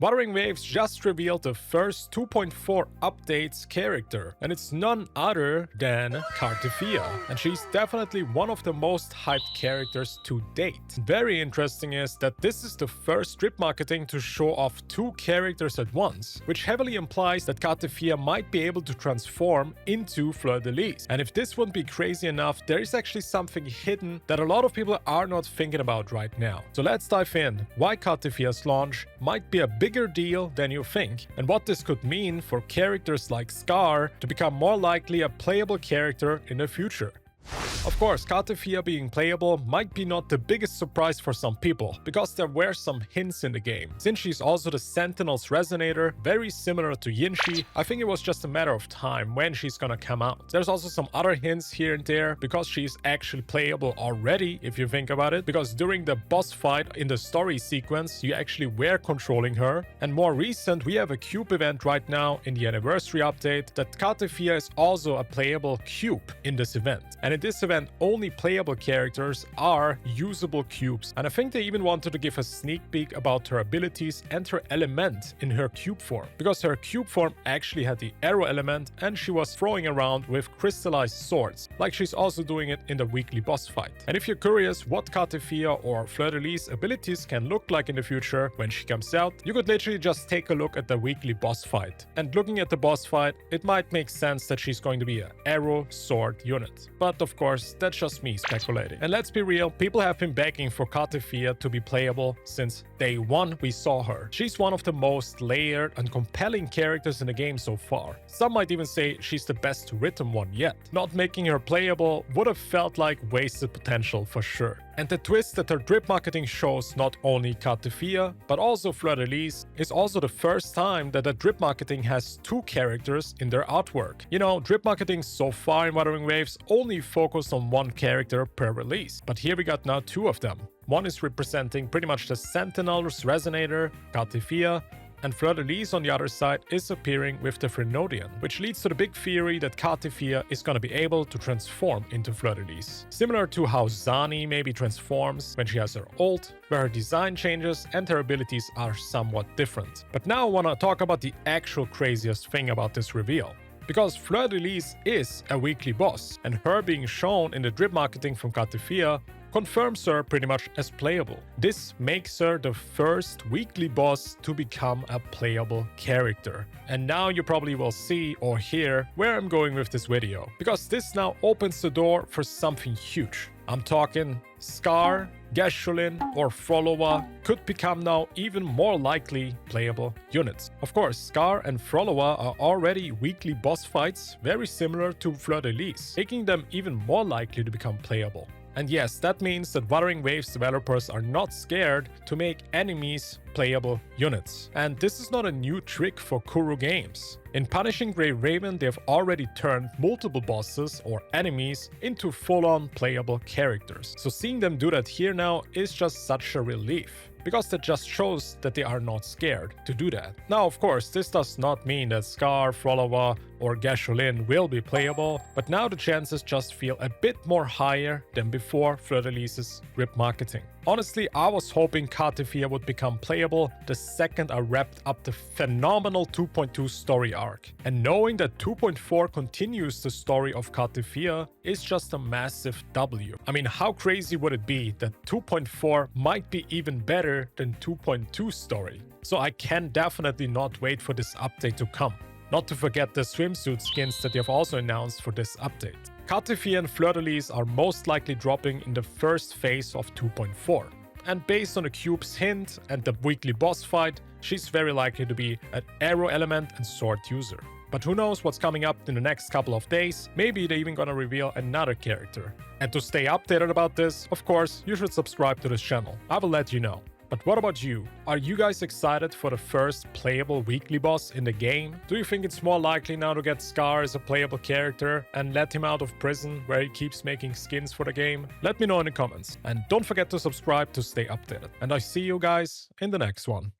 Wuthering Waves just revealed the first 2.4 updates character, and it's none other than CARTETHYA, and she's definitely one of the most hyped characters to date. Very interesting is that this is the first drip marketing to show off two characters at once, which heavily implies that CARTETHYA might be able to transform into fleurdelys. And if this wouldn't be crazy enough, there is actually something hidden that a lot of people are not thinking about right now. So let's dive in. Why CARTETHYA's launch might be a bigger deal than you think, and what this could mean for characters like Scar to become more likely a playable character in the future. Of course, CARTETHYA being playable might be not the biggest surprise for some people, because there were some hints in the game. Since she's also the Sentinel's Resonator, very similar to Yinshi, I think it was just a matter of time when she's gonna come out. There's also some other hints here and there, because she's actually playable already, if you think about it, because during the boss fight in the story sequence, you actually were controlling her. And more recent, we have a cube event right now in the anniversary update that CARTETHYA is also a playable cube in this event. And in this event, only playable characters are usable cubes, and I think they even wanted to give a sneak peek about her abilities and her element in her cube form, because her cube form actually had the arrow element and she was throwing around with crystallized swords, like she's also doing it in the weekly boss fight. And if you're curious what CARTETHYA or fleurdelys abilities can look like in the future when she comes out, you could literally just take a look at the weekly boss fight. And looking at the boss fight, it might make sense that she's going to be an arrow sword unit. But of course, that's just me speculating. And let's be real, people have been begging for CARTETHYA to be playable since day one we saw her. She's one of the most layered and compelling characters in the game so far. Some might even say she's the best written one yet. Not making her playable would have felt like wasted potential for sure. And the twist that her drip marketing shows not only CARTETHYA, but also fleurdelys, is also the first time that a drip marketing has two characters in their artwork. You know, drip marketing so far in Wuthering Waves only focused on one character per release, but here we got now two of them. One is representing pretty much the Sentinel's Resonator, CARTETHYA, and fleurdelys on the other side is appearing with the Frenodian, which leads to the big theory that CARTETHYA is gonna be able to transform into fleurdelys. Similar to how Zani maybe transforms when she has her ult, where her design changes and her abilities are somewhat different. But now I wanna talk about the actual craziest thing about this reveal. Because fleurdelys is a weekly boss, and her being shown in the drip marketing from CARTETHYA confirms her pretty much as playable. This makes her the first weekly boss to become a playable character. And now you probably will see or hear where I'm going with this video, because this now opens the door for something huge. I'm talking Scar, Gasolin or Frollowa could become now even more likely playable units. Of course, Scar and Frollowa are already weekly boss fights very similar to fleurdelys, making them even more likely to become playable. And yes, that means that Wuthering Waves developers are not scared to make enemies playable units. And this is not a new trick for Kuro Games. In Punishing Grey Raven, they have already turned multiple bosses or enemies into full-on playable characters. So seeing them do that here now is just such a relief, because that just shows that they are not scared to do that. Now, of course, this does not mean that Scar, Frollowa, or Gasolin will be playable, but now the chances just feel a bit more higher than before fleurdelys' drip marketing. Honestly, I was hoping CARTETHYA would become playable the second I wrapped up the phenomenal 2.2 story arc. And knowing that 2.4 continues the story of CARTETHYA is just a massive W. I mean, how crazy would it be that 2.4 might be even better than 2.2 story? So I can definitely not wait for this update to come. Not to forget the swimsuit skins that they have also announced for this update. CARTETHYA and fleurdelys are most likely dropping in the first phase of 2.4. And based on the cube's hint and the weekly boss fight, she's very likely to be an arrow element and sword user. But who knows what's coming up in the next couple of days, maybe they're even gonna reveal another character. And to stay updated about this, of course, you should subscribe to this channel. I will let you know. But what about you? Are you guys excited for the first playable weekly boss in the game? Do you think it's more likely now to get Scar as a playable character and let him out of prison where he keeps making skins for the game? Let me know in the comments. And don't forget to subscribe to stay updated. And I see you guys in the next one.